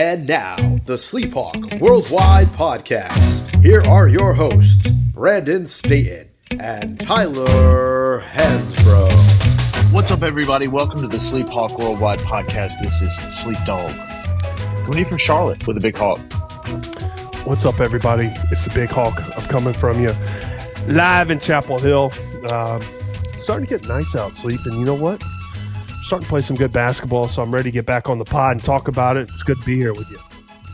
And now, the SleepHawk Worldwide Podcast. Here are your hosts, Brandon Staton and Tyler Hansbrough. What's up, everybody? Welcome to the SleepHawk Worldwide Podcast. This is Sleep Dog, coming in from Charlotte with a Big Hawk. What's up, everybody? It's the Big Hawk. I'm coming from you live in Chapel Hill. Starting to get nice out, Sleep, and you know what? Starting to play some good basketball, so I'm ready to get back on the pod and talk about it. It's good to be here with you.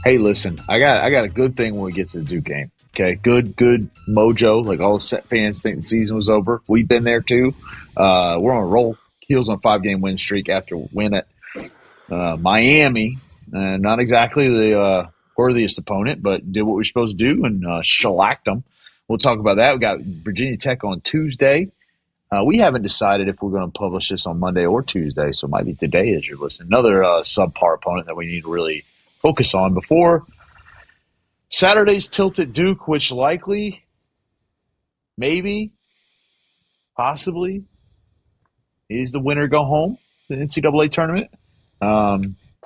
Hey, listen, I got a good thing when we get to the Duke game. Okay, good mojo. Like all the fans think the season was over. We've been there too. We're on a roll. Heels on a 5-game win streak after win at Miami. Not exactly the worthiest opponent, but did what we were supposed to do and shellacked them. We'll talk about that. We got Virginia Tech on Tuesday. We haven't decided if we're going to publish this on Monday or Tuesday, so it might be today as you're listening. Another subpar opponent that we need to really focus on before Saturday's tilt at Duke, which likely, maybe, possibly, is the winner go home, the NCAA tournament.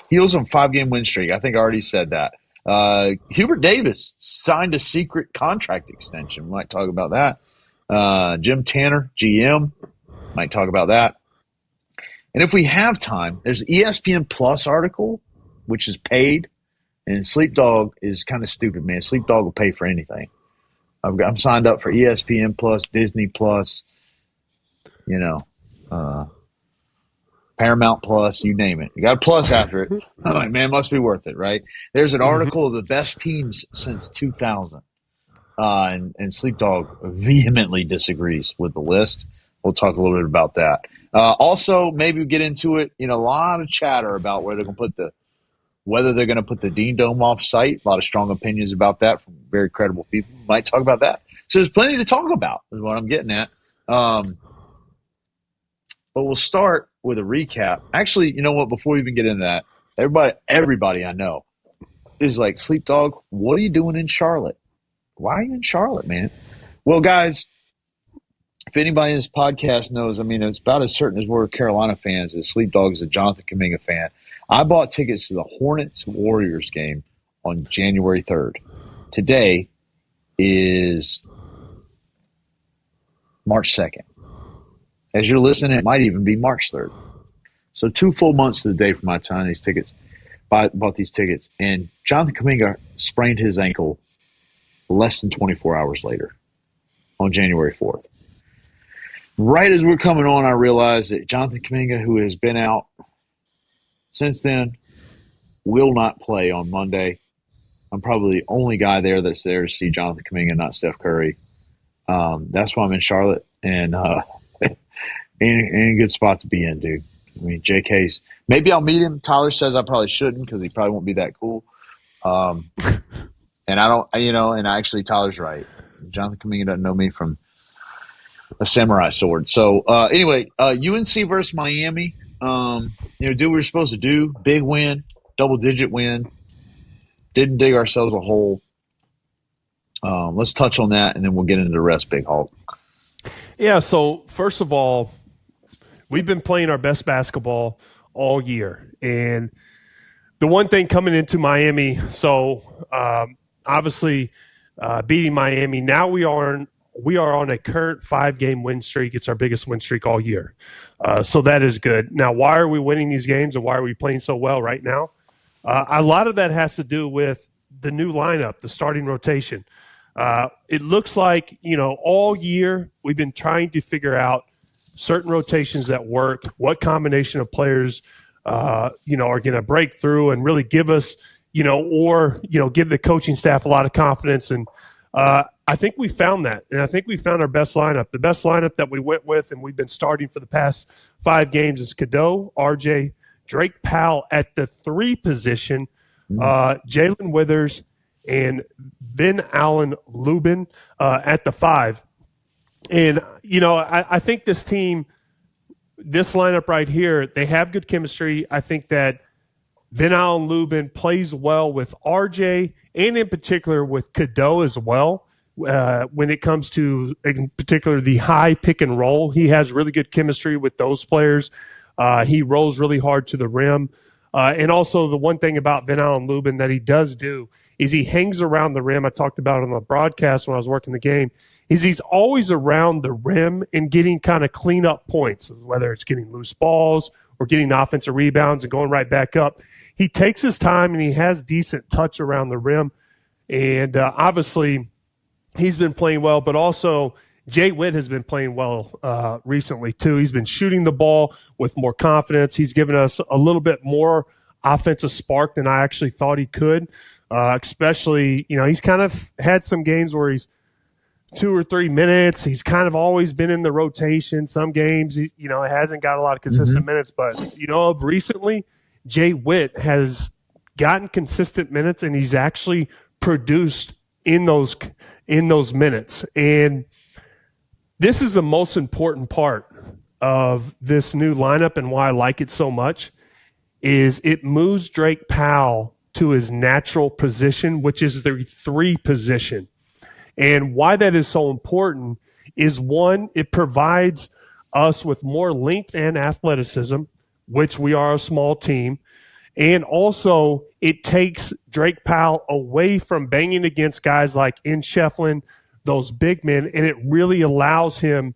Heels on 5-game win streak. I think I already said that. Hubert Davis signed a secret contract extension. We might talk about that. Jim Tanner, GM, might talk about that. And if we have time, there's an ESPN Plus article, which is paid, and Sleep Dog is kind of stupid, man. Sleep Dog will pay for anything. I'm signed up for ESPN Plus, Disney Plus, Paramount Plus, you name it. You got a plus after it. I'm like, man, it must be worth it, right? There's an article of the best teams since 2000. And Sleep Dog vehemently disagrees with the list. We'll talk a little bit about that. Also, maybe we get into it. A lot of chatter about whether they're going to put the Dean Dome off site. A lot of strong opinions about that from very credible people. We might talk about that. So there's plenty to talk about, is what I'm getting at. But we'll start with a recap. Actually, you know what? Before we even get into that, everybody I know is like, Sleep Dog, what are you doing in Charlotte? Why are you in Charlotte, man? Well, guys, if anybody in this podcast knows, it's about as certain as we're Carolina fans as Sleep Dog is a Jonathan Kuminga fan. I bought tickets to the Hornets-Warriors game on January 3rd. Today is March 2nd. As you're listening, it might even be March 3rd. So 2 full months to the day from my time these tickets, bought these tickets. And Jonathan Kuminga sprained his ankle less than 24 hours later on January 4th. Right as we're coming on, I realized that Jonathan Kuminga, who has been out since then, will not play on Monday. I'm probably the only guy there that's there to see Jonathan Kuminga, not Steph Curry. That's why I'm in Charlotte, and ain't a good spot to be in, dude. JK's – maybe I'll meet him. Tyler says I probably shouldn't because he probably won't be that cool. And I don't, and actually Tyler's right. Jonathan Kuminga doesn't know me from a samurai sword. So, anyway, UNC versus Miami, do what we were supposed to do. Big win, double-digit win. Didn't dig ourselves a hole. Let's touch on that, and then we'll get into the rest, Big Hawk. Yeah, so first of all, we've been playing our best basketball all year. And the one thing coming into Miami, obviously, beating Miami. Now we are on a current 5-game win streak. It's our biggest win streak all year. So that is good. Now, why are we winning these games and why are we playing so well right now? A lot of that has to do with the new lineup, the starting rotation. It looks like, all year we've been trying to figure out certain rotations that work, what combination of players, are going to break through and really give us – give the coaching staff a lot of confidence. And I think we found that. And I think we found our best lineup. The best lineup that we went with and we've been starting for the past 5 games is Cadeau, RJ, Drake Powell at the 3 position, Jalen Withers, and Vin Allen Lubin at the 5. And, I think this team, this lineup right here, they have good chemistry. I think that Vin Allen Lubin plays well with RJ and in particular with Cadeau as well. When it comes to, in particular, the high pick and roll, he has really good chemistry with those players. He rolls really hard to the rim. And also the one thing about Van Allen Lubin that he does do is he hangs around the rim. I talked about it on the broadcast when I was working the game, is he's always around the rim and getting kind of clean-up points, whether it's getting loose balls or getting offensive rebounds and going right back up. He takes his time and he has decent touch around the rim. And obviously he's been playing well, but also Jay Witt has been playing well recently too. He's been shooting the ball with more confidence. He's given us a little bit more offensive spark than I actually thought he could, especially, he's kind of had some games where he's 2 or 3 minutes. He's kind of always been in the rotation. Some games, it hasn't got a lot of consistent minutes, but, of recently, Jay Witt has gotten consistent minutes and he's actually produced in those minutes. And this is the most important part of this new lineup and why I like it so much is it moves Drake Powell to his natural position, which is the 3 position. And why that is so important is, one, it provides us with more length and athleticism, which we are a small team. And also it takes Drake Powell away from banging against guys like in Shefflin, those big men, and it really allows him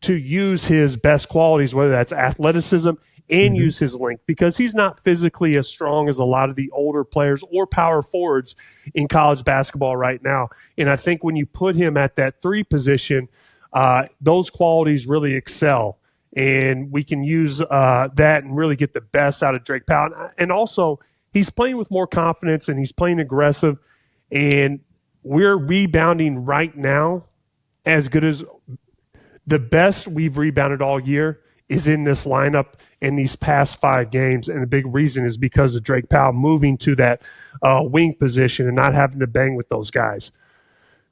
to use his best qualities, whether that's athleticism and use his length, because he's not physically as strong as a lot of the older players or power forwards in college basketball right now. And I think when you put him at that 3 position, those qualities really excel. And we can use that and really get the best out of Drake Powell. And also, he's playing with more confidence and he's playing aggressive. And we're rebounding right now as good as the best we've rebounded all year is in this lineup in these past 5 games. And the big reason is because of Drake Powell moving to that wing position and not having to bang with those guys.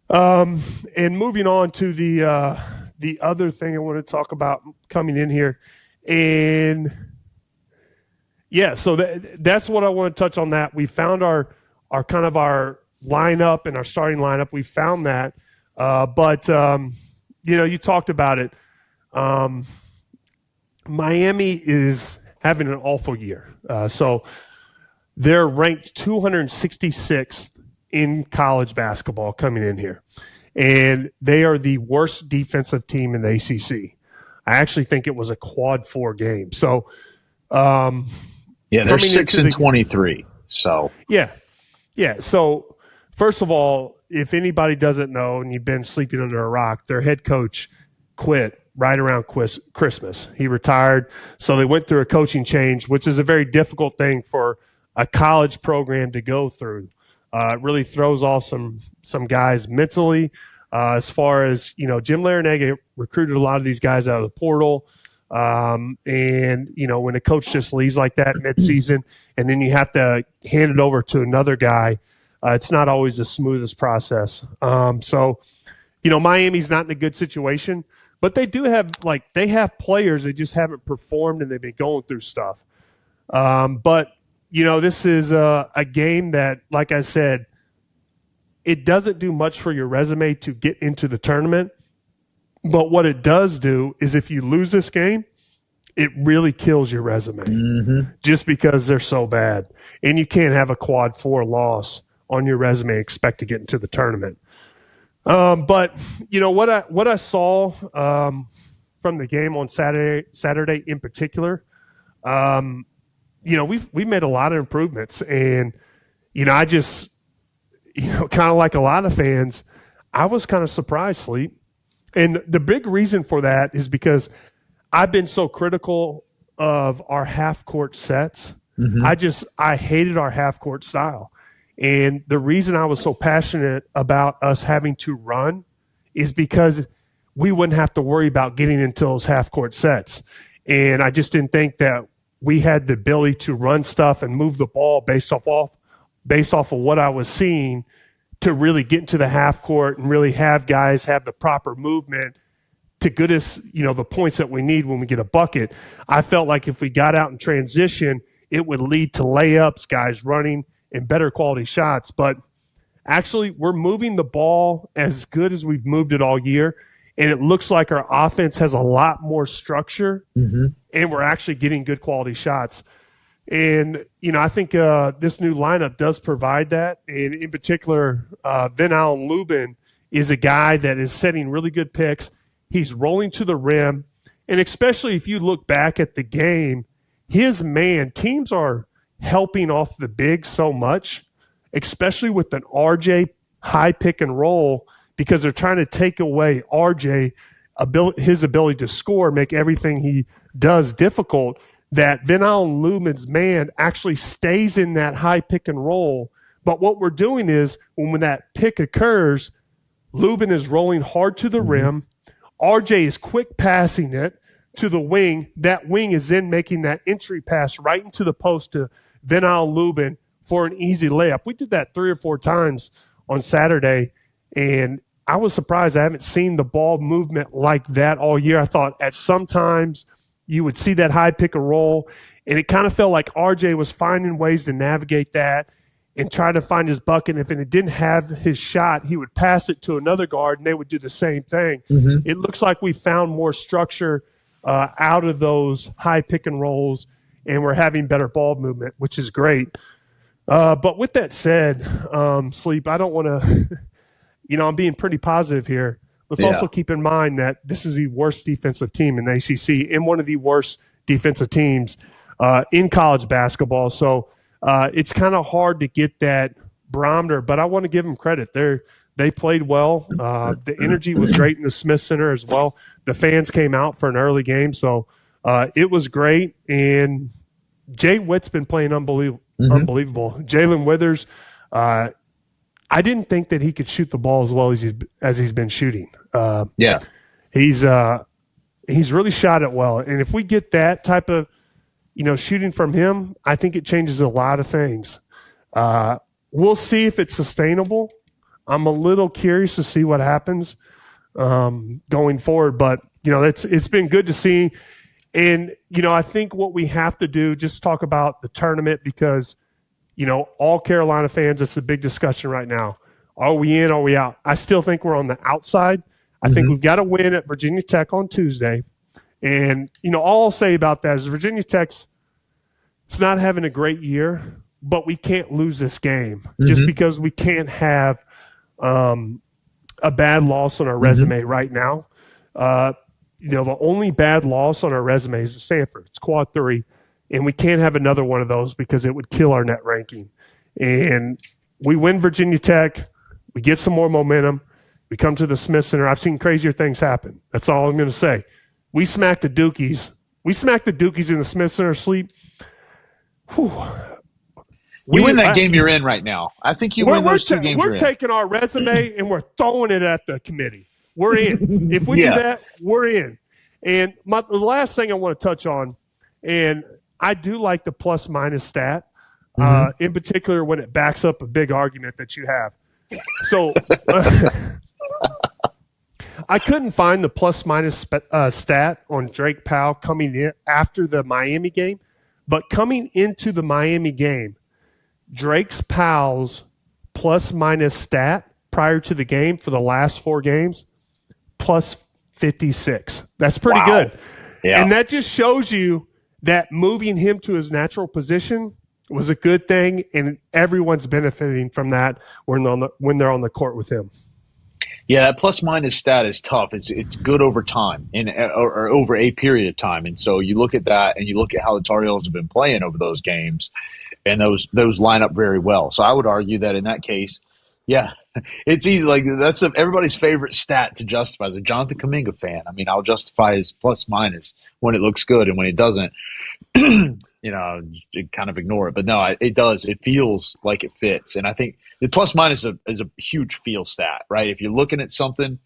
And moving on to the other thing I want to talk about coming in here. And yeah, so that's what I want to touch on that. We found our kind of our lineup and our starting lineup. We found that. But you talked about it. Miami is having an awful year. So they're ranked 266th in college basketball coming in here. And they are the worst defensive team in the ACC. I actually think it was a quad 4 game. So, they're 6-23. So, yeah. So, first of all, if anybody doesn't know and you've been sleeping under a rock, their head coach quit right around Christmas. He retired. So they went through a coaching change, which is a very difficult thing for a college program to go through. It really throws off some guys mentally. As far as, Jim Larinaga recruited a lot of these guys out of the portal. And, when a coach just leaves like that midseason and then you have to hand it over to another guy, it's not always the smoothest process. So, Miami's not in a good situation, but they do have, they have players that just haven't performed and they've been going through stuff. But this is a game that, like I said, it doesn't do much for your resume to get into the tournament. But what it does do is if you lose this game, it really kills your resume just because they're so bad. And you can't have a quad 4 loss on your resume and expect to get into the tournament. But, what I saw from the game on Saturday in particular, we've made a lot of improvements. And, I just, kind of like a lot of fans, I was kind of surprised, Sleep. And the big reason for that is because I've been so critical of our half-court sets. I hated our half-court style. And the reason I was so passionate about us having to run is because we wouldn't have to worry about getting into those half-court sets. And I just didn't think that we had the ability to run stuff and move the ball based off of what I was seeing to really get into the half court and really have guys have the proper movement to get us, the points that we need when we get a bucket. I felt like if we got out in transition, it would lead to layups, guys running, and better quality shots. But actually, we're moving the ball as good as we've moved it all year, and it looks like our offense has a lot more structure, and we're actually getting good quality shots. And, I think this new lineup does provide that. And in particular, Lubin is a guy that is setting really good picks. He's rolling to the rim. And especially if you look back at the game, teams are helping off the big so much, especially with an RJ high pick and roll, because they're trying to take away RJ his ability to score, make everything he does difficult, that Lubin's man actually stays in that high pick and roll. But what we're doing is when that pick occurs, Lubin is rolling hard to the rim. RJ is quick passing it to the wing. That wing is then making that entry pass right into the post to Lubin for an easy layup. We did that 3 or 4 times on Saturday, and I was surprised. I haven't seen the ball movement like that all year. I thought at some times you would see that high pick and roll, and it kind of felt like RJ was finding ways to navigate that and try to find his bucket. If it didn't have his shot, he would pass it to another guard, and they would do the same thing. It looks like we found more structure out of those high pick and rolls, and we're having better ball movement, which is great. But with that said, Sleep, I don't want to I'm being pretty positive here. Let's also keep in mind that this is the worst defensive team in the ACC and one of the worst defensive teams in college basketball. So it's kind of hard to get that barometer, but I want to give them credit. They played well. The energy was great in the Smith Center as well. The fans came out for an early game, so it was great. And Jay Witt's been playing unbelievable. Jalen Withers, I didn't think that he could shoot the ball as well as he's been shooting. He's really shot it well, and if we get that type of shooting from him, I think it changes a lot of things. We'll see if it's sustainable. I'm a little curious to see what happens going forward, but it's been good to see. And I think what we have to do, just talk about the tournament, because all Carolina fans, it's a big discussion right now. Are we in? Are we out? I still think we're on the outside. I think we've got to win at Virginia Tech on Tuesday. And, all I'll say about that is Virginia Tech's it's not having a great year, but we can't lose this game just because we can't have a bad loss on our resume right now. The only bad loss on our resume is Stanford. It's quad 3. And we can't have another one of those because it would kill our net ranking. And we win Virginia Tech. We get some more momentum. We come to the Smith Center. I've seen crazier things happen. That's all I'm going to say. We smacked the Dukies. In the Smith Center. Sleep. Whew. You win that game you're in right now. I think you win those 2 games We're taking our resume and we're throwing it at the committee. We're in. If we do that, we're in. And the last thing I want to touch on, and I do like the plus-minus stat, in particular when it backs up a big argument that you have. So I couldn't find the plus-minus stat on Drake Powell coming in after the Miami game, but coming into the Miami game, Drake's Powell's plus-minus stat prior to the game for the last 4 games, plus 56. That's pretty good. Yeah. And that just shows you that moving him to his natural position was a good thing, and everyone's benefiting from that when they're on the court with him. Yeah, that plus-minus stat is tough. It's good over time or over a period of time. And so you look at that and you look at how the Tar Heels have been playing over those games, and those line up very well. So I would argue that in that case, yeah, it's easy. Like that's everybody's favorite stat to justify. As a Jonathan Kuminga fan, I mean, I'll justify his plus-minus when it looks good, and when it doesn't, you kind of ignore it. But no, it does. It feels like it fits, and I think the plus-minus is a huge feel stat, right? If you're looking at something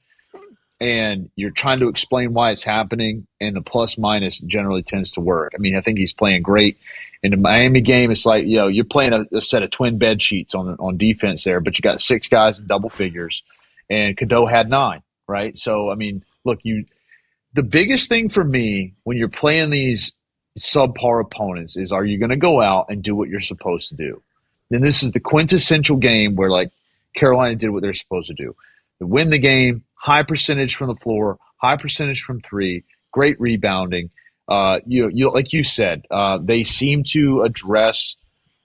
and you're trying to explain why it's happening, and the plus-minus generally tends to work. I mean, I think he's playing great. In the Miami game, it's like, you're playing a set of twin bed sheets on defense there, but you got 6 guys in double figures, and Cadeau had 9, right? So, I mean, look, the biggest thing for me when you're playing these subpar opponents is, are you going to go out and do what you're supposed to do? Then this is the quintessential game where, like, Carolina did what they're supposed to do. They win the game, high percentage from the floor, high percentage from 3, great rebounding. you like you said, they seem to address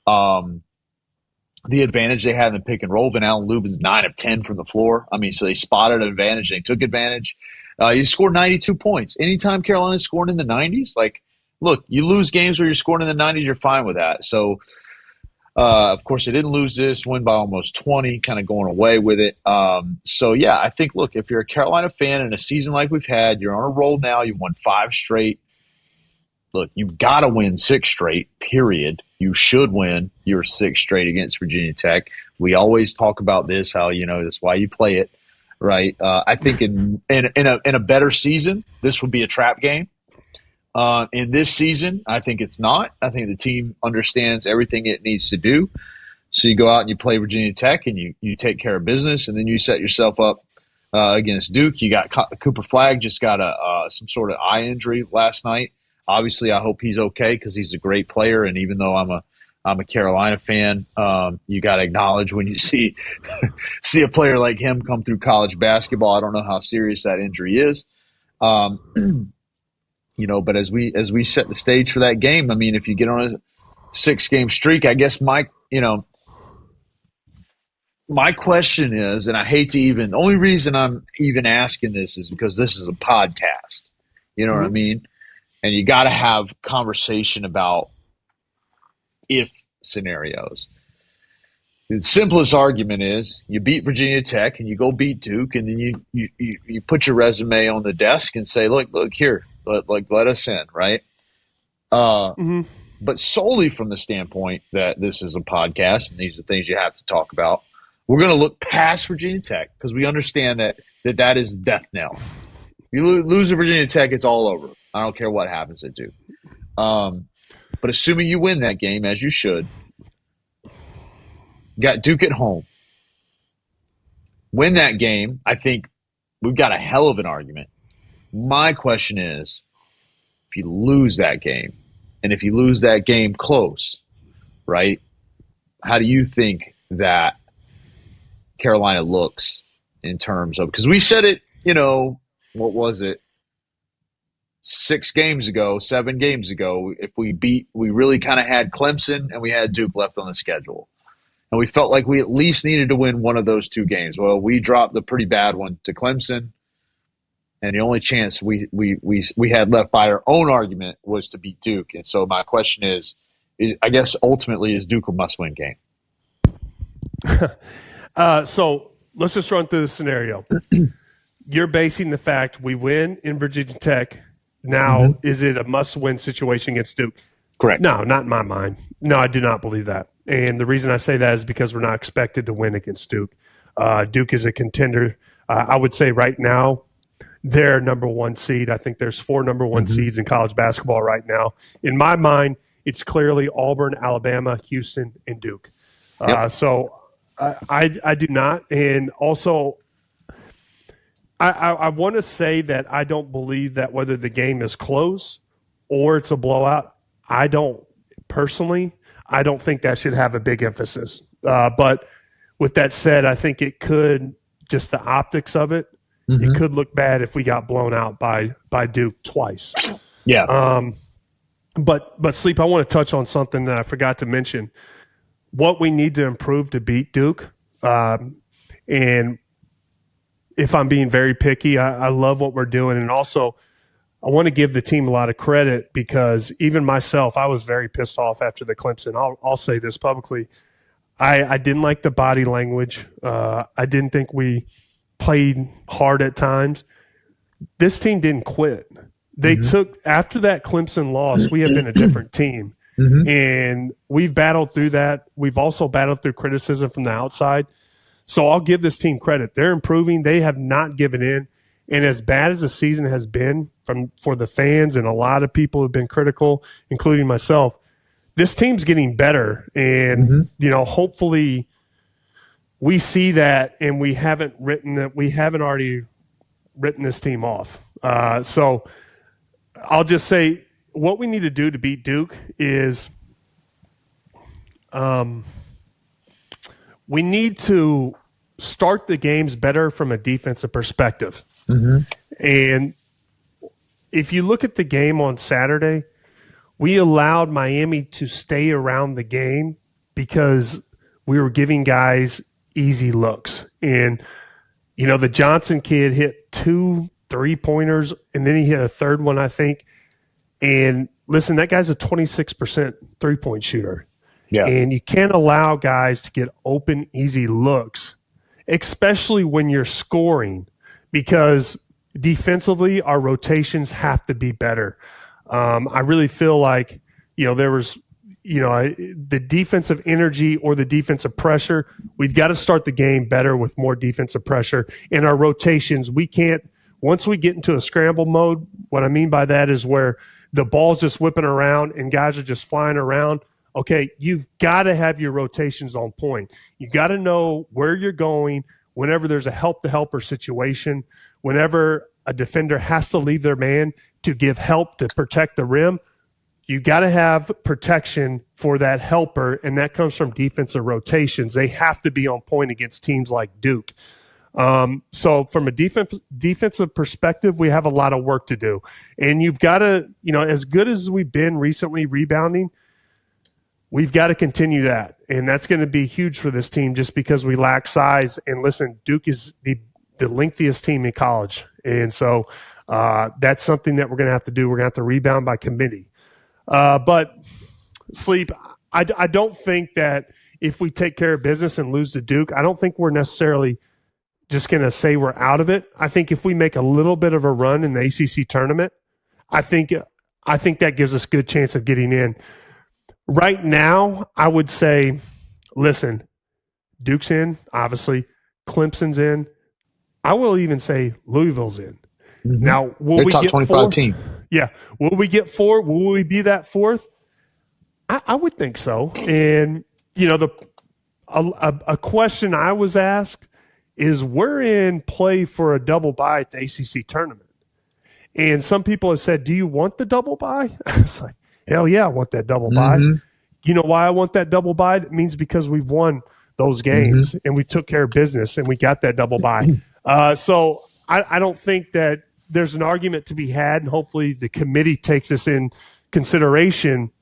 the advantage they have in pick and roll. Van Allen Lubin's 9 of 10 from the floor. I mean, so they spotted an advantage. They took advantage. He scored 92 points. Anytime Carolina's scoring in the 90s, like, look, you lose games where you're scoring in the 90s, you're fine with that. So, of course, they didn't lose this, win by almost 20, kind of going away with it. So, yeah, I think, look, if you're a Carolina fan in a season like we've had, you're on a roll now, you've won 5 straight. Look, you've got to win 6 straight, period. You should win your 6 straight against Virginia Tech. We always talk about this, how, that's why you play it, right? I think in a better season, this would be a trap game. In this season, I think it's not. I think the team understands everything it needs to do. So you go out and you play Virginia Tech and you take care of business, and then you set yourself up against Duke. You got Cooper Flagg just got some sort of eye injury last night. Obviously, I hope he's okay because he's a great player. And even though I'm a Carolina fan, you got to acknowledge when you see a player like him come through college basketball. I don't know how serious that injury is, but as we set the stage for that game, I mean, if you get on a 6-game streak, I guess my question is, and I hate to the only reason I'm even asking this is because this is a podcast. You know what I mean? And you got to have conversation about if scenarios. The simplest argument is you beat Virginia Tech and you go beat Duke, and then you put your resume on the desk and say, look here, let us in, right? But solely from the standpoint that this is a podcast and these are things you have to talk about, we're going to look past Virginia Tech because we understand that is death knell. You lose to Virginia Tech, it's all over. I don't care what happens at Duke. But assuming you win that game, as you should, got Duke at home. Win that game, I think we've got a hell of an argument. My question is, if you lose that game, and if you lose that game close, right, how do you think that Carolina looks in terms of – because we said it, what was it? 7 games ago, if we really kind of had Clemson and we had Duke left on the schedule. And we felt like we at least needed to win one of those 2 games. Well, we dropped the pretty bad one to Clemson, and the only chance we had left by our own argument was to beat Duke. And so my question is I guess ultimately is Duke a must-win game? So let's just run through the scenario. You're basing the fact we win in Virginia Tech. Now, is it a must-win situation against Duke? Correct. No, not in my mind. No, I do not believe that. And the reason I say that is because we're not expected to win against Duke. Duke is a contender. I would say right now they're number 1 seed. I think there's 4 number 1 seeds in college basketball right now. In my mind, it's clearly Auburn, Alabama, Houston, and Duke. So I do not. And also – I want to say that I don't believe that whether the game is close or it's a blowout, I don't think that should have a big emphasis. But with that said, I think it could, just the optics of it, it could look bad if we got blown out by Duke twice. Yeah. But Sleep, I want to touch on something that I forgot to mention. What we need to improve to beat Duke, and if I'm being very picky, I love what we're doing. And also, I want to give the team a lot of credit because even myself, I was very pissed off after the Clemson. I'll say this publicly. I didn't like the body language. I didn't think we played hard at times. This team didn't quit. They took – after that Clemson loss, we have been a different team. And we've battled through that. We've also battled through criticism from the outside. So I'll give this team credit. They're improving. They have not given in. And as bad as the season has been for the fans, and a lot of people have been critical, including myself, this team's getting better. And, hopefully we see that and we haven't already written this team off. So I'll just say what we need to do to beat Duke is we need to start the games better from a defensive perspective. And if you look at the game on Saturday, we allowed Miami to stay around the game because we were giving guys easy looks. And, the Johnson kid hit 2 3-pointers, and then he hit a third one, I think. And listen, that guy's a 26% three-point shooter. Yeah. And you can't allow guys to get open, easy looks, especially when you're scoring, because defensively, our rotations have to be better. I really feel like, there was, the defensive energy or the defensive pressure. We've got to start the game better with more defensive pressure. In our rotations, we can't, once we get into a scramble mode, what I mean by that is where the ball's just whipping around and guys are just flying around. Okay, you've got to have your rotations on point. You got to know where you're going whenever there's a help-to-helper situation, whenever a defender has to leave their man to give help to protect the rim. You got to have protection for that helper, and that comes from defensive rotations. They have to be on point against teams like Duke. So from a defensive perspective, we have a lot of work to do. And you've got to, as good as we've been recently rebounding, we've got to continue that. And that's going to be huge for this team just because we lack size. And listen, Duke is the lengthiest team in college. And so that's something that we're going to have to do. We're going to have to rebound by committee. But Sleep, I don't think that if we take care of business and lose to Duke, I don't think we're necessarily just going to say we're out of it. I think if we make a little bit of a run in the ACC tournament, I think that gives us a good chance of getting in. Right now, I would say, listen, Duke's in, obviously. Clemson's in. I will even say Louisville's in. Mm-hmm. Now, will They're we top get 25 4? team. Yeah. Will we get 4? Will we be that 4th? I would think so. And, a question I was asked is we're in play for a double bye at the ACC tournament. And some people have said, do you want the double bye? It's like, hell yeah, I want that double bye. You know why I want that double bye? That means because we've won those games and we took care of business and we got that double bye. So I don't think that there's an argument to be had, and hopefully the committee takes this in consideration.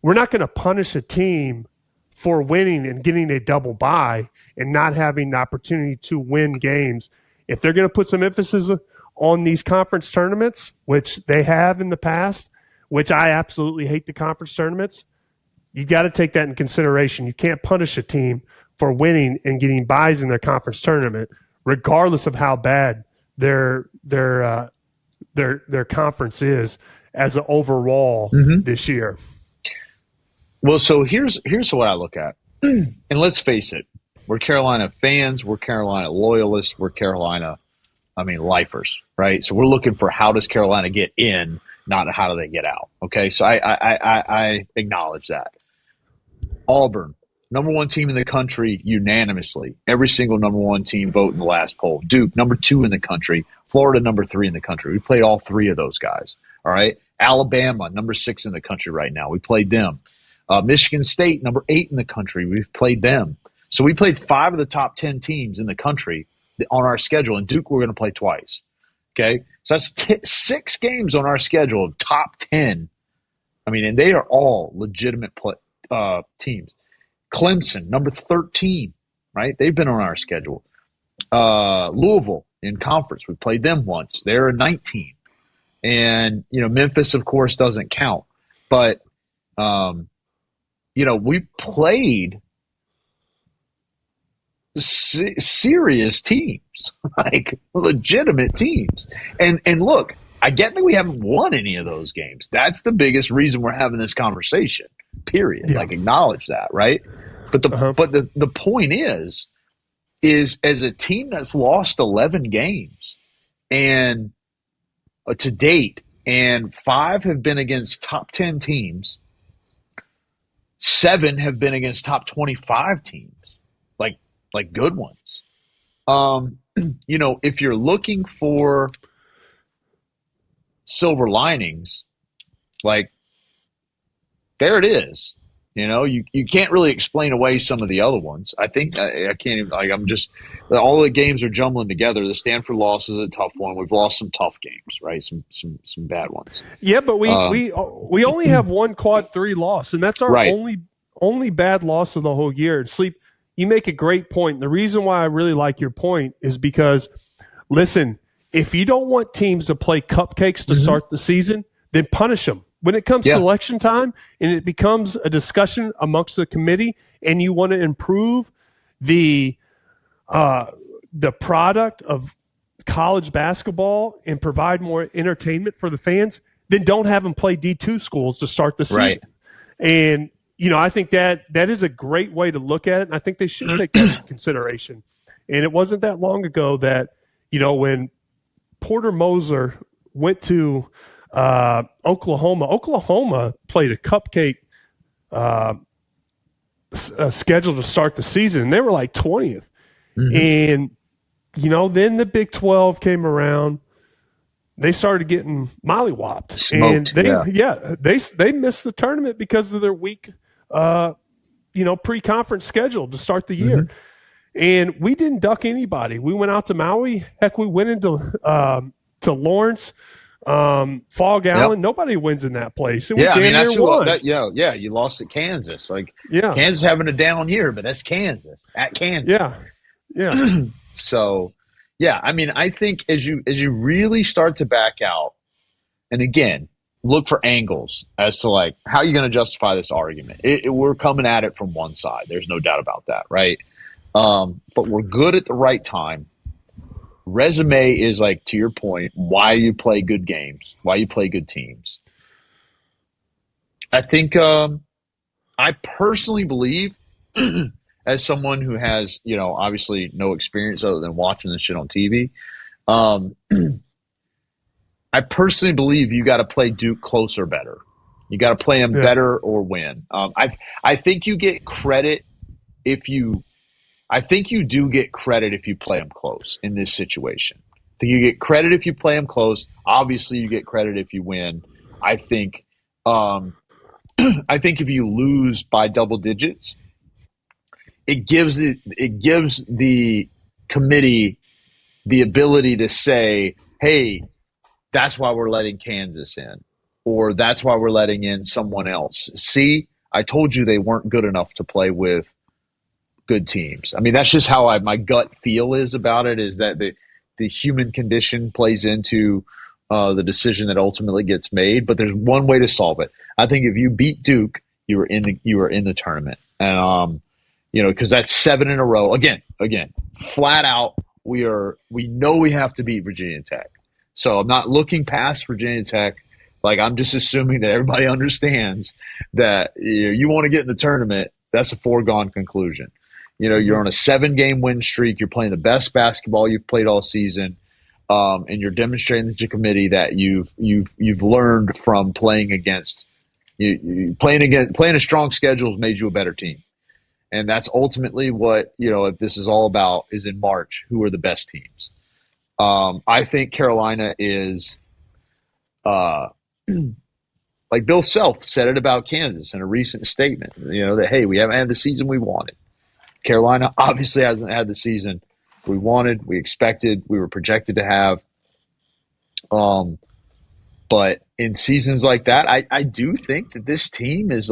We're not going to punish a team for winning and getting a double bye and not having the opportunity to win games. If they're going to put some emphasis on these conference tournaments, which they have in the past, which I absolutely hate the conference tournaments, you got to take that in consideration. You can't punish a team for winning and getting byes in their conference tournament, regardless of how bad their conference is as an overall this year. Well, so here's what I look at. And let's face it, we're Carolina fans, we're Carolina loyalists, we're Carolina, lifers, right? So we're looking for how does Carolina get in, not how do they get out. Okay, so I acknowledge that. Auburn, number 1 team in the country unanimously. Every single number 1 team vote in the last poll. Duke, number 2 in the country. Florida, number 3 in the country. We played all 3 of those guys. All right. Alabama, number 6 in the country right now. We played them. Michigan State, number 8 in the country. We've played them. So we played 5 of the top 10 teams in the country on our schedule. And Duke, we're going to play twice. Okay. So that's 6 games on our schedule of top 10. And they are all legitimate teams. Clemson, number 13, right? They've been on our schedule. Louisville in conference, we played them once. They're a 19. And, Memphis, of course, doesn't count. But, we played serious teams, like legitimate teams. And look, I get that we haven't won any of those games. That's the biggest reason we're having this conversation, period. Yeah. Acknowledge that, right? But the point is as a team that's lost 11 games and to date, and 5 have been against top 10 teams, 7 have been against top 25 teams, like good ones. If you're looking for silver linings, there it is. You can't really explain away some of the other ones. I think I can't even, all the games are jumbling together. The Stanford loss is a tough one. We've lost some tough games, right? Some bad ones. Yeah, but we only have one quad 3 loss, and that's our only bad loss of the whole year. Sleep, you make a great point. The reason why I really like your point is because, listen, if you don't want teams to play cupcakes to start the season, then punish them. When it comes to election time and it becomes a discussion amongst the committee and you want to improve the product of college basketball and provide more entertainment for the fans, then don't have them play D2 schools to start the season. Right. And, I think that is a great way to look at it. And I think they should take that into consideration. And it wasn't that long ago that, when Porter Moser went to Oklahoma played a cupcake schedule to start the season, and they were like 20th. And then the Big 12 came around. They started getting mollywopped, smoked, and they missed the tournament because of their weak pre-conference schedule to start the year. And we didn't duck anybody. We went out to Maui. Heck, we went into to Lawrence. Fog Allen, nobody wins in that place. And that's won. You lost at Kansas. Kansas having a down year, but that's Kansas at Kansas. Yeah. So, I think as you really start to back out, and again, look for angles as to how you're going to justify this argument. We're coming at it from one side. There's no doubt about that, right? But we're good at the right time. Resume is to your point, why you play good games, why you play good teams. I think I personally believe, as someone who has, obviously no experience other than watching this shit on TV, I personally believe you got to play Duke close or better. You got to play them better or win. I think you get credit I think you do get credit if you play them close in this situation. I think you get credit if you play them close. Obviously, you get credit if you win. I think if you lose by double digits, it gives the committee the ability to say, "Hey, that's why we're letting Kansas in," or "That's why we're letting in someone else." See, I told you they weren't good enough to play with good teams. That's just how my gut feel is about it, is that the human condition plays into the decision that ultimately gets made. But there's one way to solve it. I think if you beat Duke, you were in the tournament. And because that's 7 in a row. Again, flat out, we know we have to beat Virginia Tech. So I'm not looking past Virginia Tech. I'm just assuming that everybody understands that you want to get in the tournament. That's a foregone conclusion. You're on a 7-game win streak. You're playing the best basketball you've played all season, and you're demonstrating to the committee that you've learned from playing against playing a strong schedule has made you a better team, and that's ultimately what if this is all about is in March. Who are the best teams? I think Carolina is, like Bill Self said it about Kansas in a recent statement. That hey, we haven't had the season we wanted. Carolina obviously hasn't had the season we wanted, we expected, we were projected to have. But in seasons like that, I do think that this team is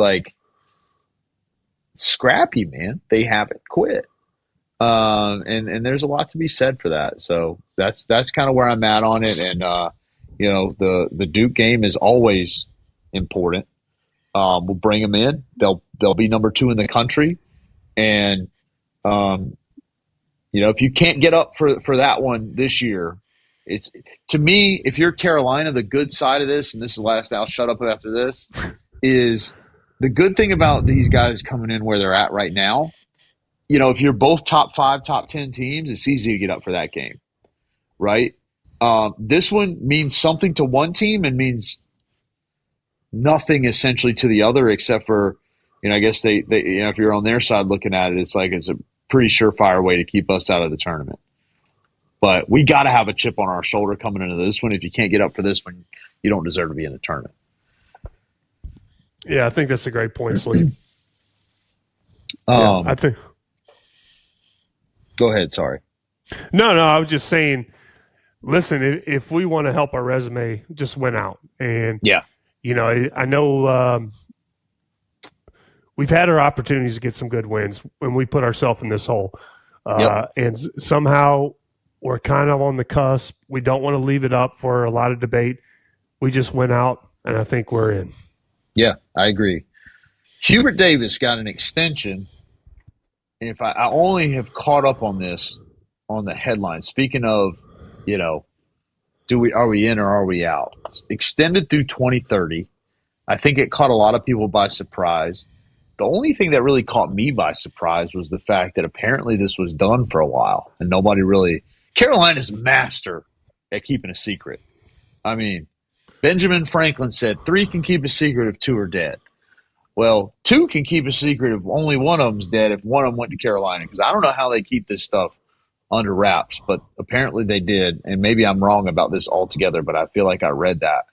scrappy, man. They haven't quit. And there's a lot to be said for that. So that's kind of where I'm at on it. And, the Duke game is always important. We'll bring them in. They'll be number 2 in the country. And, if you can't get up for that one this year, it's to me, if you're Carolina, the good side of this, and this is the last, I'll shut up after this, is the good thing about these guys coming in where they're at right now. If you're both top 5, top 10 teams, it's easy to get up for that game, right? This one means something to one team and means nothing essentially to the other, except for, I guess they if you're on their side looking at it, it's a pretty surefire way to keep us out of the tournament. But we got to have a chip on our shoulder coming into this one. If you can't get up for this one, you don't deserve to be in the tournament. Yeah, I think that's a great point, Sleep. I think. Go ahead. Sorry. No, I was just saying. Listen, if we want to help our resume, just win out, and I know we've had our opportunities to get some good wins when we put ourselves in this hole, and somehow we're kind of on the cusp. We don't want to leave it up for a lot of debate. We just went out, and I think we're in. Yeah, I agree. Hubert Davis got an extension. If I only have caught up on this on the headline. Speaking of, are we in or are we out? Extended through 2030. I think it caught a lot of people by surprise. The only thing that really caught me by surprise was the fact that apparently this was done for a while and nobody really – Carolina's master at keeping a secret. I mean, Benjamin Franklin said 3 can keep a secret if 2 are dead. Well, 2 can keep a secret if only one of them's dead if one of them went to Carolina, because I don't know how they keep this stuff under wraps, but apparently they did, and maybe I'm wrong about this altogether, but I feel like I read that.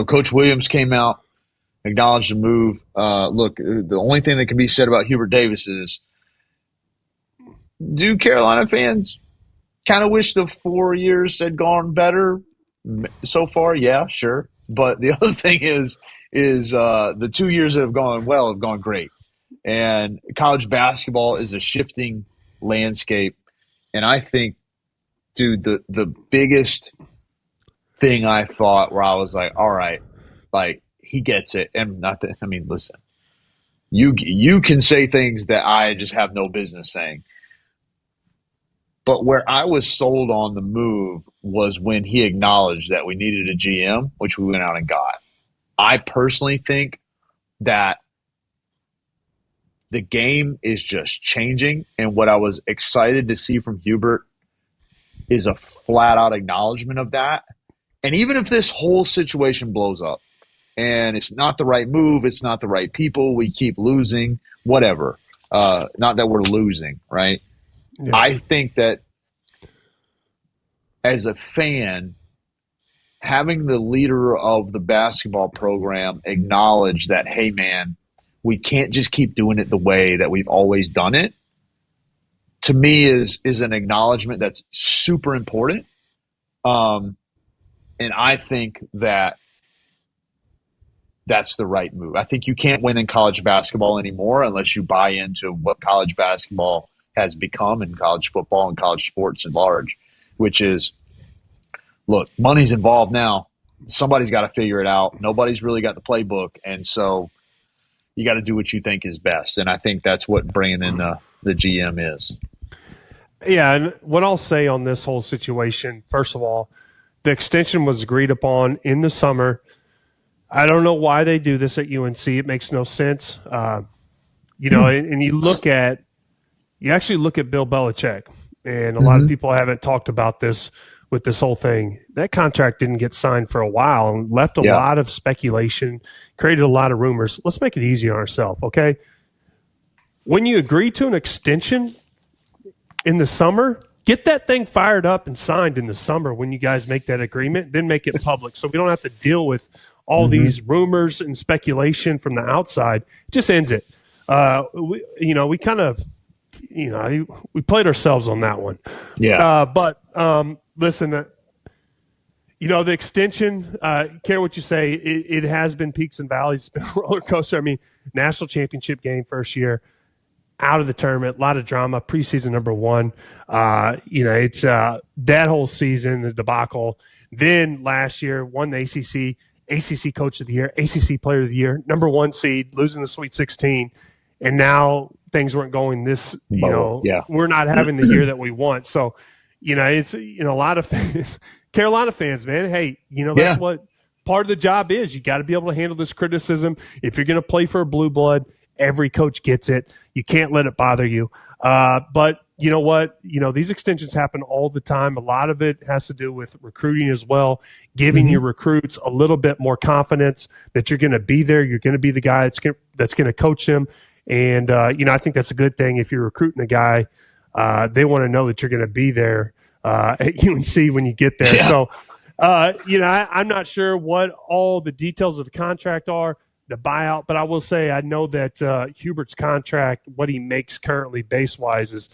Coach Williams came out, acknowledged the move. Look, the only thing that can be said about Hubert Davis is, do Carolina fans kind of wish the 4 years had gone better so far? Yeah, sure. But the other thing is the 2 years that have gone well have gone great. And college basketball is a shifting landscape. And I think, dude, the biggest thing I thought where I was like, all right, like, he gets it. And listen, you can say things that I just have no business saying. But where I was sold on the move was when he acknowledged that we needed a GM, which we went out and got. I personally think that the game is just changing, and what I was excited to see from Hubert is a flat-out acknowledgement of that. And even if this whole situation blows up and it's not the right move, it's not the right people, we keep losing, whatever. Not that we're losing, right? Yeah. I think that as a fan, having the leader of the basketball program acknowledge that, hey, man, we can't just keep doing it the way that we've always done it, to me is an acknowledgement that's super important. And I think that that's the right move. I think you can't win in college basketball anymore unless you buy into what college basketball has become in college football and college sports at large, which is, look, money's involved now. Somebody's got to figure it out. Nobody's really got the playbook. And so you got to do what you think is best. And I think that's what bringing in the GM is. Yeah, and what I'll say on this whole situation, first of all, the extension was agreed upon in the summer. I don't know why they do this at UNC. It makes no sense. And you actually look at Bill Belichick, and a lot of people haven't talked about this with this whole thing. That contract didn't get signed for a while and left a lot of speculation, created a lot of rumors. Let's make it easy on ourselves, okay? When you agree to an extension in the summer, get that thing fired up and signed in the summer when you guys make that agreement, then make it public so we don't have to deal with all these rumors and speculation from the outside. It just ends it. We kind of, we played ourselves on that one. Yeah. Listen, the extension, care what you say, it has been peaks and valleys. It's been a roller coaster. I mean, national championship game first year, out of the tournament, a lot of drama, preseason number 1. It's that whole season, the debacle. Then last year, won the ACC Coach of the Year, ACC Player of the Year, number 1 seed, losing the Sweet 16. And now things weren't going we're not having the year that we want. So, it's, a lot of fans, Carolina fans, man, hey, that's what part of the job is. You got to be able to handle this criticism. If you're going to play for a blue blood, every coach gets it. You can't let it bother you. But you know what? These extensions happen all the time. A lot of it has to do with recruiting as well, giving your recruits a little bit more confidence that you're going to be there. You're going to be the guy that's going to coach them. And, I think that's a good thing. If you're recruiting a guy, they want to know that you're going to be there at UNC when you get there. Yeah. So, I'm not sure what all the details of the contract are. buyout. But I will say I know that Hubert's contract, what he makes currently base wise,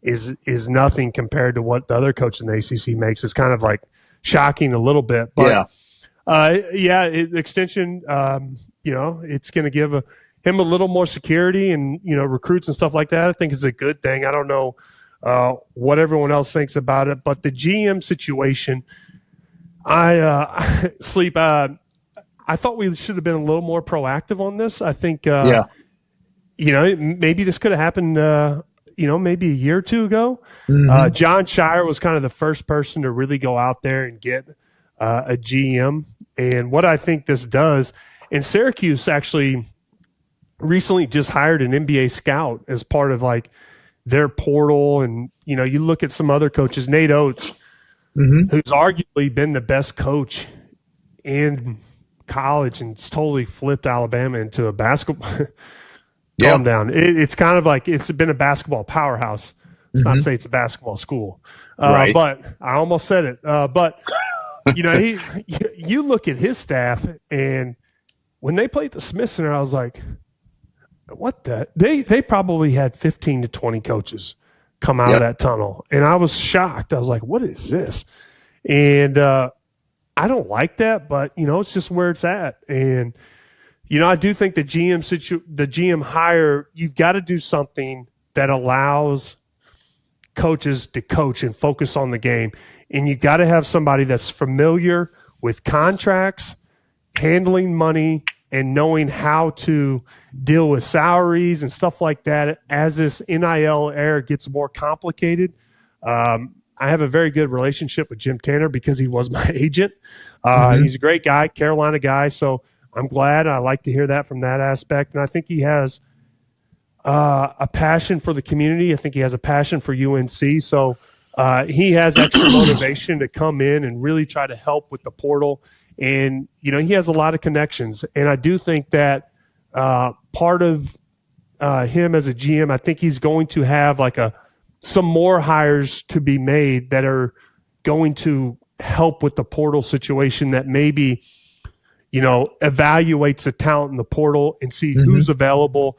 is nothing compared to what the other coach in the ACC makes. It's kind of like shocking a little bit. But extension. It's going to give him a little more security and recruits and stuff like that. I think it's a good thing. I don't know what everyone else thinks about it, but the GM situation, I thought we should have been a little more proactive on this. I think, maybe this could have happened, maybe a year or two ago. Mm-hmm. John Shire was kind of the first person to really go out there and get a GM. And what I think this does, and Syracuse actually recently just hired an NBA scout as part of like their portal. And, you look at some other coaches, Nate Oates, who's arguably been the best coach in college and totally flipped Alabama into a basketball. Calm down. It's kind of like it's been a basketball powerhouse. Let's not say it's a basketball school. Right. But I almost said it. But, you look at his staff, and when they played the Smith Center, I was like, what the? They probably had 15 to 20 coaches come out of that tunnel. And I was shocked. I was like, what is this? And I don't like that, but, it's just where it's at. And, I do think the GM hire, you've got to do something that allows coaches to coach and focus on the game. And you got to have somebody that's familiar with contracts, handling money, and knowing how to deal with salaries and stuff like that as this NIL era gets more complicated. I have a very good relationship with Jim Tanner because he was my agent. He's a great guy, Carolina guy. So I'm glad. I like to hear that from that aspect. And I think he has a passion for the community. I think he has a passion for UNC. So he has extra motivation to come in and really try to help with the portal. And, he has a lot of connections. And I do think that part of him as a GM, I think he's going to have like some more hires to be made that are going to help with the portal situation that maybe, evaluates the talent in the portal and see who's available.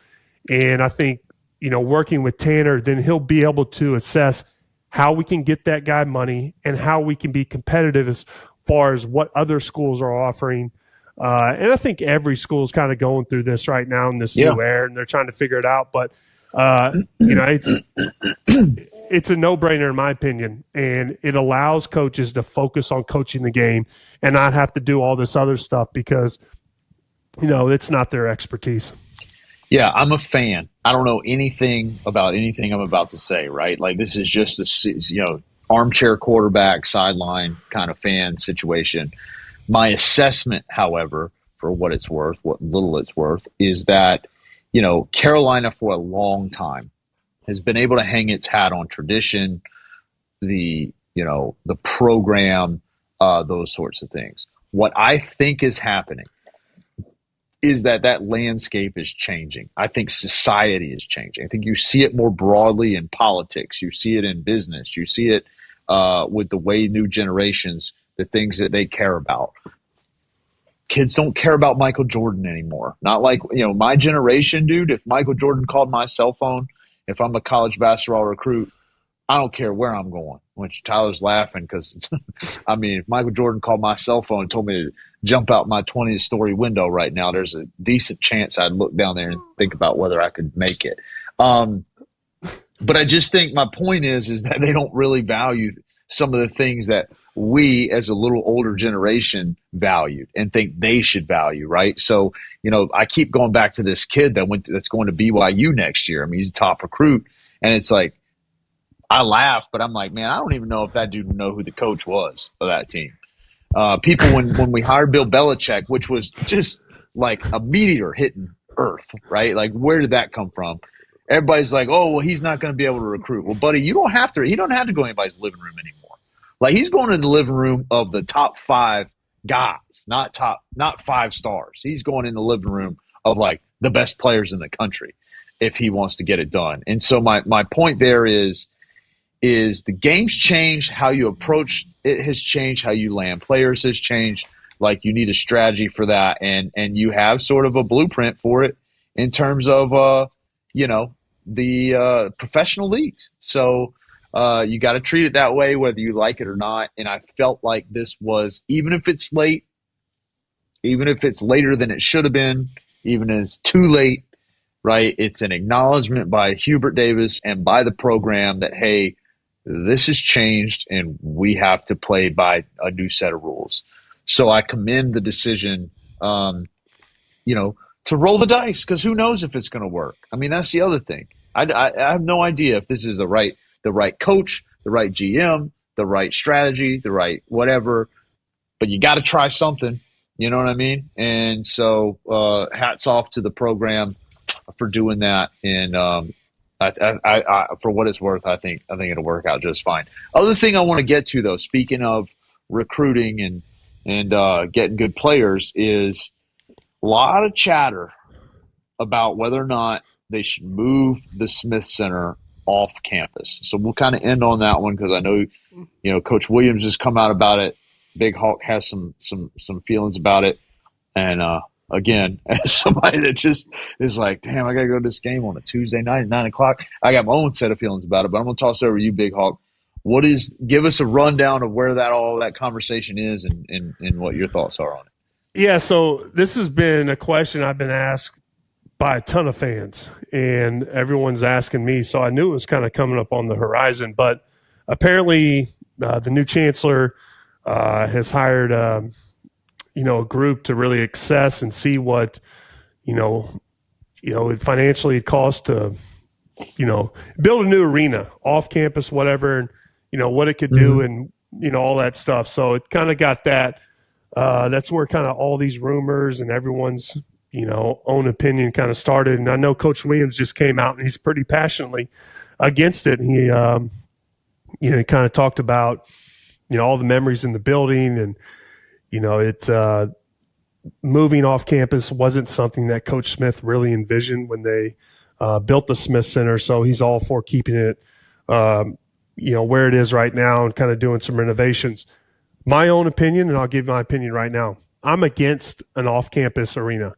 And I think, working with Tanner, then he'll be able to assess how we can get that guy money and how we can be competitive as far as what other schools are offering. And I think every school is kind of going through this right now in this new era, and they're trying to figure it out. But, it's a no-brainer in my opinion, and it allows coaches to focus on coaching the game and not have to do all this other stuff because, it's not their expertise. Yeah, I'm a fan. I don't know anything about anything I'm about to say, right? Like this is just a, armchair quarterback, sideline kind of fan situation. My assessment, however, for what it's worth, what little it's worth, is that, Carolina for a long time has been able to hang its hat on tradition, the program, those sorts of things. What I think is happening is that landscape is changing. I think society is changing. I think you see it more broadly in politics. You see it in business. You see it with the way new generations, the things that they care about. Kids don't care about Michael Jordan anymore. Not like, my generation, dude, if Michael Jordan called my cell phone, if I'm a college basketball recruit, I don't care where I'm going. Which Tyler's laughing because, if Michael Jordan called my cell phone and told me to jump out my 20th-story window right now, there's a decent chance I'd look down there and think about whether I could make it. But I just think my point is that they don't really value some of the things that we as a little older generation valued and think they should value, right? So, I keep going back to this kid that's going to BYU next year. He's a top recruit, and it's like, I laugh, but I'm like, man, I don't even know if that dude know who the coach was of that team. People, when we hired Bill Belichick, which was just like a meteor hitting Earth, right? Like, where did that come from? Everybody's like, oh, well, he's not going to be able to recruit. Well, buddy, he don't have to go in anybody's living room anymore. Like, he's going in the living room of the top 5 guys, not 5 stars. He's going in the living room of like the best players in the country if he wants to get it done. And so my point there is the game's changed, how you approach it has changed, how you land players has changed. Like, you need a strategy for that, and you have sort of a blueprint for it in terms of the professional leagues. So you got to treat it that way, whether you like it or not. And I felt like this was, even if it's late, even if it's later than it should have been, even if it's too late, right? It's an acknowledgement by Hubert Davis and by the program that, hey, this has changed and we have to play by a new set of rules. So I commend the decision, to roll the dice, because who knows if it's going to work. I mean, that's the other thing. I have no idea if this is the right coach, the right GM, the right strategy, the right whatever, but you got to try something. You know what I mean? And so hats off to the program for doing that. And I for what it's worth, I think it'll work out just fine. Other thing I want to get to, though, speaking of recruiting and getting good players, is a lot of chatter about whether or not they should move the Smith Center off campus. So we'll kind of end on that one, because I know, Coach Williams has come out about it. Big Hawk has some feelings about it. And again, as somebody that just is like, damn, I got to go to this game on a Tuesday night at 9:00. I got my own set of feelings about it, but I'm going to toss it over to you, Big Hawk. Give us a rundown of where all that conversation is and what your thoughts are on it. Yeah, so this has been a question I've been asked by a ton of fans, and everyone's asking me, so I knew it was kind of coming up on the horizon. But apparently the new chancellor has hired a group to really assess and see what it financially costs to build a new arena off campus, whatever, and what it could do, and all that stuff. So it kind of got that. That's where kind of all these rumors and everyone's own opinion kind of started. And I know Coach Williams just came out and he's pretty passionately against it. And he kind of talked about all the memories in the building, and it's moving off campus wasn't something that Coach Smith really envisioned when they built the Smith Center. So he's all for keeping it where it is right now and kind of doing some renovations. My own opinion, and I'll give my opinion right now, I'm against an off-campus arena.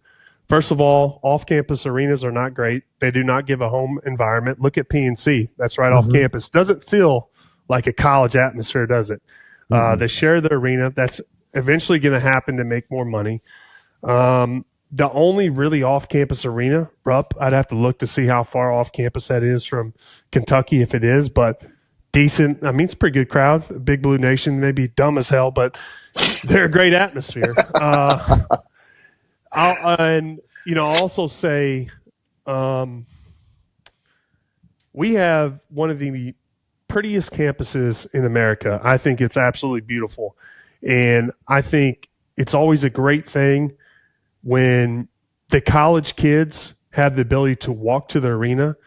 First of all, off-campus arenas are not great. They do not give a home environment. Look at PNC. That's right off campus. Doesn't feel like a college atmosphere, does it? They share the arena. That's eventually going to happen to make more money. The only really off-campus arena, Rupp, I'd have to look to see how far off campus that is from Kentucky, if it is, but decent. I mean, it's a pretty good crowd. Big Blue Nation, maybe dumb as hell, but they're a great atmosphere. I'll also say we have one of the prettiest campuses in America. I think it's absolutely beautiful. And I think it's always a great thing when the college kids have the ability to walk to the arena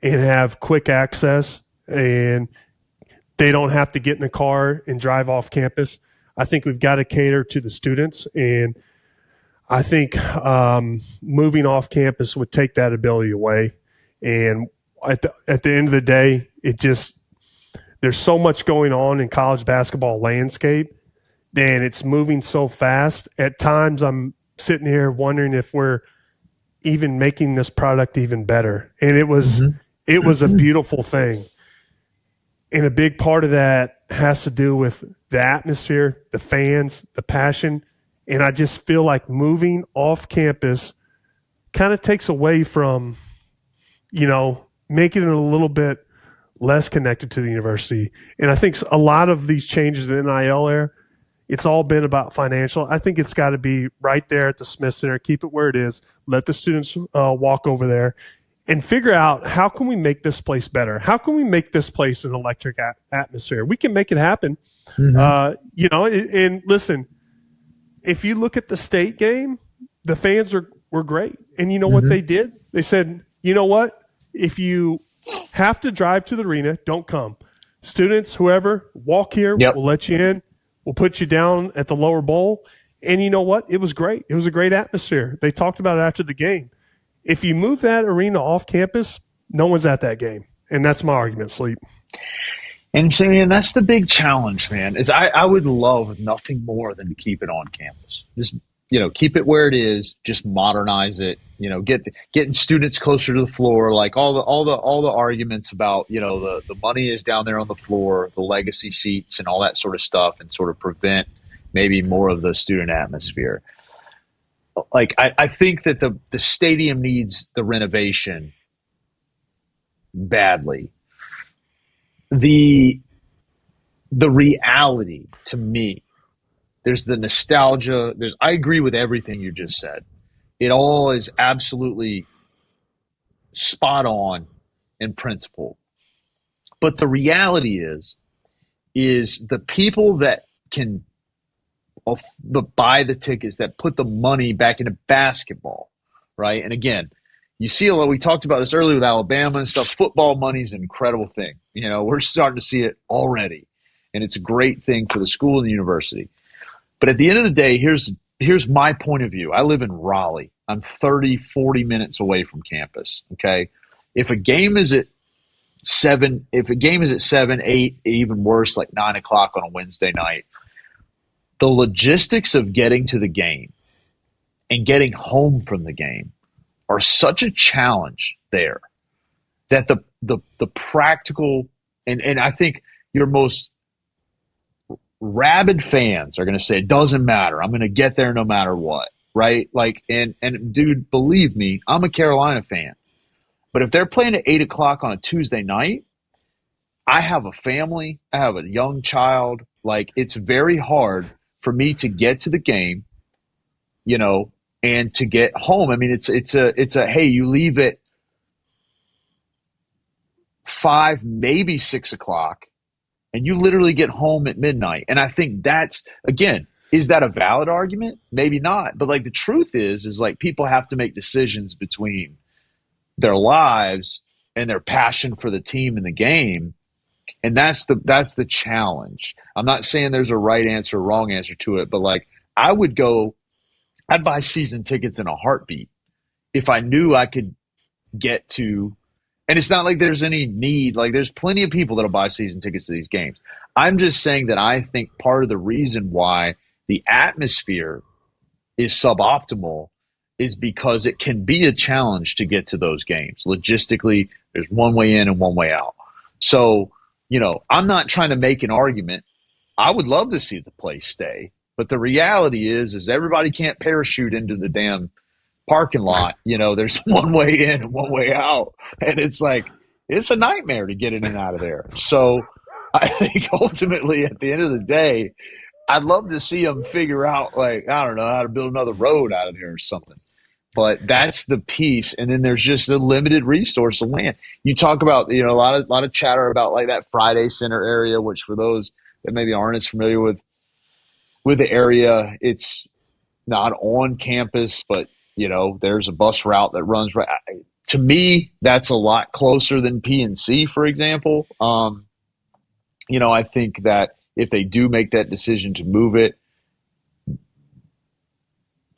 and have quick access, and they don't have to get in a car and drive off campus. I think we've got to cater to the students, and I think moving off campus would take that ability away. And at the end of the day, there's so much going on in college basketball landscape, and it's moving so fast. At times, I'm sitting here wondering if we're even making this product even better. And it was a beautiful thing. And a big part of that has to do with the atmosphere, the fans, the passion. And I just feel like moving off campus kind of takes away from, making it a little bit less connected to the university. And I think a lot of these changes in the NIL era, it's all been about financial. I think it's got to be right there at the Smith Center. Keep it where it is. Let the students walk over there and figure out, how can we make this place better? How can we make this place an electric atmosphere? We can make it happen. And listen, if you look at the state game, the fans were great. And you know what they did? They said, you know what? If you have to drive to the arena, don't come. Students, whoever, walk here. Yep. We'll let you in. We'll put you down at the lower bowl. And you know what? It was great. It was a great atmosphere. They talked about it after the game. If you move that arena off campus, no one's at that game. And that's my argument, Sleep. And so, man, that's the big challenge, man. Is I would love nothing more than to keep it on campus. Just keep it where it is. Just modernize it. Getting students closer to the floor. Like all the arguments about the money is down there on the floor, the legacy seats, and all that sort of stuff, and sort of prevent maybe more of the student atmosphere. Like I think that the stadium needs the renovation badly. The reality to me, there's the nostalgia. I agree with everything you just said. It all is absolutely spot on in principle. But the reality is the people that can buy the tickets, that put the money back into basketball, right? And again, you see a lot. We talked about this earlier with Alabama and stuff. Football money is an incredible thing. We're starting to see it already, and it's a great thing for the school and the university. But at the end of the day, here's my point of view. I live in Raleigh. I'm 30, 40 minutes away from campus. Okay, if a game is at 7, 8, even worse, like 9 o'clock on a Wednesday night, the logistics of getting to the game and getting home from the game are such a challenge there that the practical and I think your most rabid fans are going to say, it doesn't matter. I'm going to get there no matter what, right? Like, and dude, believe me, I'm a Carolina fan. But if they're playing at 8 o'clock on a Tuesday night, I have a family, I have a young child. Like, it's very hard for me to get to the game, and to get home. I mean, it's a hey, you leave at 5, maybe 6 o'clock, and you literally get home at midnight. And I think that's, again, is that a valid argument? Maybe not. But like the truth is like people have to make decisions between their lives and their passion for the team and the game. And that's the challenge. I'm not saying there's a right answer or wrong answer to it, but like I'd buy season tickets in a heartbeat if I knew I could get to, and it's not like there's any need, like there's plenty of people that'll buy season tickets to these games. I'm just saying that I think part of the reason why the atmosphere is suboptimal is because it can be a challenge to get to those games. Logistically, there's one way in and one way out. So, I'm not trying to make an argument. I would love to see the place stay. But the reality is everybody can't parachute into the damn parking lot. There's one way in and one way out. And it's like, it's a nightmare to get in and out of there. So I think ultimately at the end of the day, I'd love to see them figure out, like, I don't know, how to build another road out of there or something. But that's the piece. And then there's just a limited resource of land. You talk about, a lot of chatter about like that Friday Center area, which for those that maybe aren't as familiar with the area, it's not on campus, but there's a bus route that runs right. To me, that's a lot closer than PNC, for example. I think that if they do make that decision to move it,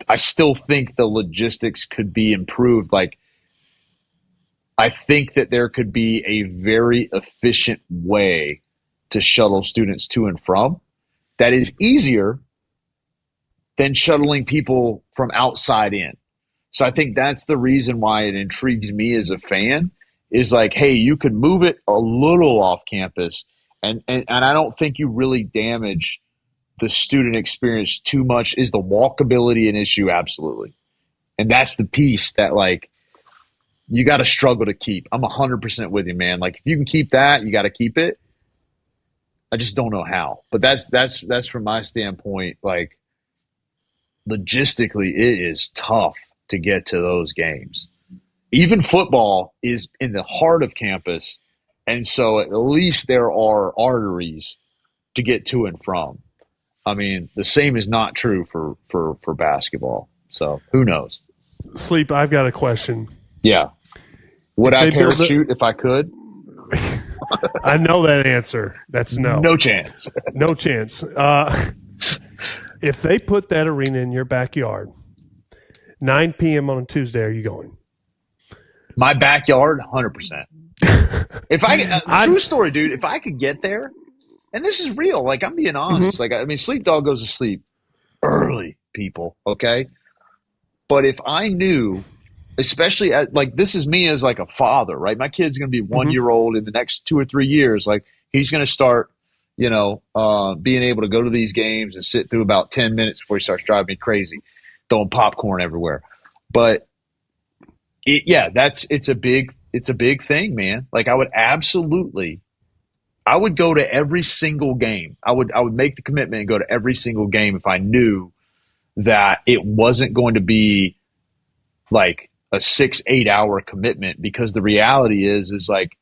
I still think the logistics could be improved. Like, I think that there could be a very efficient way to shuttle students to and from that is easier than shuttling people from outside in. So I think that's the reason why it intrigues me as a fan is like, hey, you could move it a little off campus and I don't think you really damage the student experience too much. Is the walkability an issue? Absolutely. And that's the piece that like you got to struggle to keep. I'm 100% with you, man. Like if you can keep that, you got to keep it. I just don't know how. But that's from my standpoint, like logistically it is tough to get to those games. Even football is in the heart of campus, and so at least there are arteries to get to and from. I mean, the same is not true for basketball. So who knows? Sleep, I've got a question. Yeah. Would I parachute if I could? I know that answer. That's no. No chance. No chance. If they put that arena in your backyard, 9 p.m. on a Tuesday, are you going? My backyard, 100%. If I true story, dude, if I could get there, and this is real, like I'm being honest. Like I mean, Sleep Dog goes to sleep early, people, okay? But if I knew, especially like this is me as like a father, right? My kid's going to be 1 year old in the next 2 or 3 years. Like he's going to start, being able to go to these games and sit through about 10 minutes before he starts driving me crazy, throwing popcorn everywhere. But it's a big thing, man. Like I would go to every single game. I would make the commitment and go to every single game if I knew that it wasn't going to be like a 6-8 hour commitment, because the reality is like,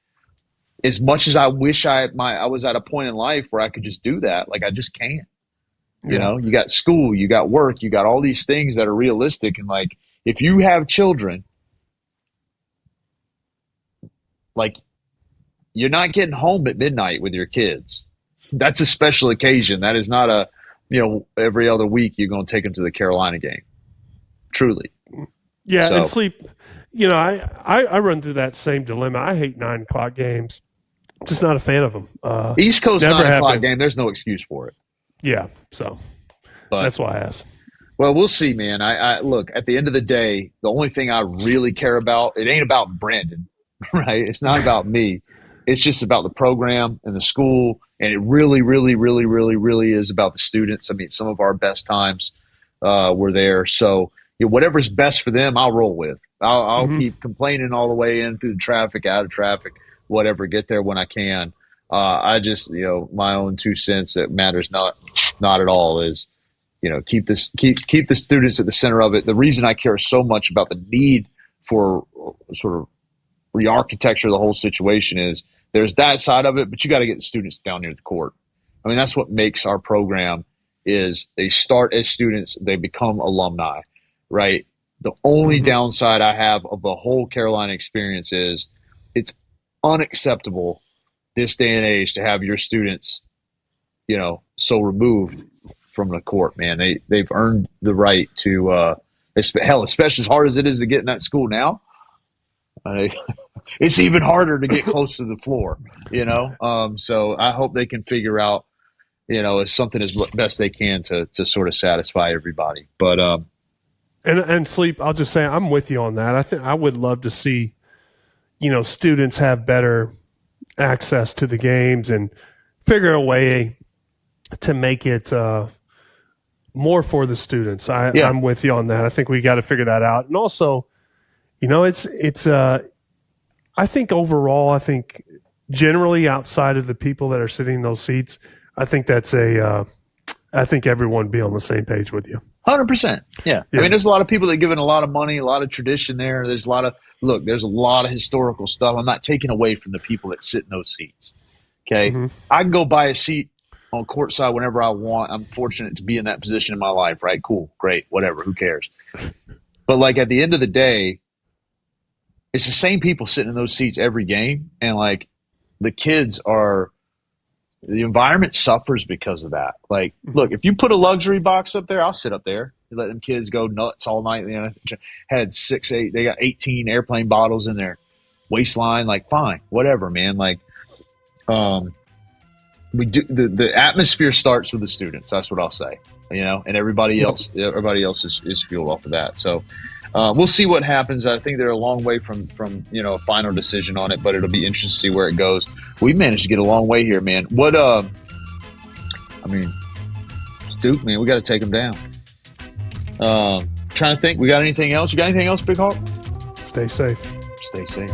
as much as I wish I was at a point in life where I could just do that, like I just can't. You got school, you got work, you got all these things that are realistic. And like, if you have children, like you're not getting home at midnight with your kids. That's a special occasion. That is not every other week you're going to take them to the Carolina game. Truly. Yeah. So, and sleep, I run through that same dilemma. I hate 9 o'clock games. Just not a fan of them. East Coast 9 o'clock game, there's no excuse for it. Yeah. So that's why I asked. Well, we'll see, man. I look, at the end of the day, the only thing I really care about, it ain't about Brandon, right? It's not about me. It's just about the program and the school. And it really, really, really, really, really is about the students. I mean, some of our best times were there. So whatever's best for them, I'll roll with. I'll keep complaining all the way in through the traffic, out of traffic, whatever, get there when I can. I just, my own 2 cents, that matters not at all, is, keep the students at the center of it. The reason I care so much about the need for sort of re-architecture of the whole situation is there's that side of it, but you got to get the students down near the court. I mean, that's what makes our program is they start as students, they become alumni, right? The only downside I have of the whole Carolina experience is it's unacceptable this day and age to have your students, so removed from the court, man. They've earned the right to, especially as hard as it is to get in that school now, it's even harder to get close to the floor, So I hope they can figure out, as something as best they can to sort of satisfy everybody. But and Sleep, I'll just say I'm with you on that. I think I would love to see, students have better access to the games and figure a way to make it more for the students. I'm with you on that. I think we got to figure that out. And also, it's I think overall, I think generally outside of the people that are sitting in those seats, I think that's I think everyone be on the same page with you. 100%. Yeah. I mean, there's a lot of people that give in a lot of money, a lot of tradition there. There's a lot of historical stuff. I'm not taking away from the people that sit in those seats. Okay. I can go buy a seat on courtside whenever I want. I'm fortunate to be in that position in my life, right? Cool. Great. Whatever. Who cares? But like at the end of the day, it's the same people sitting in those seats every game. And like the environment suffers because of that. Like, look, if you put a luxury box up there, I'll sit up there. You let them kids go nuts all night. Had 6-8, they got 18 airplane bottles in their waistline. Like, fine, whatever, man. Like, we do the atmosphere starts with the students. That's what I'll say. And everybody else is fueled off of that. So we'll see what happens. I think they're a long way from a final decision on it, but it'll be interesting to see where it goes. We managed to get a long way here, man. What Duke, man, we got to take them down. Trying to think, we got anything else? You got anything else, Big Hawk? Stay safe. Stay safe.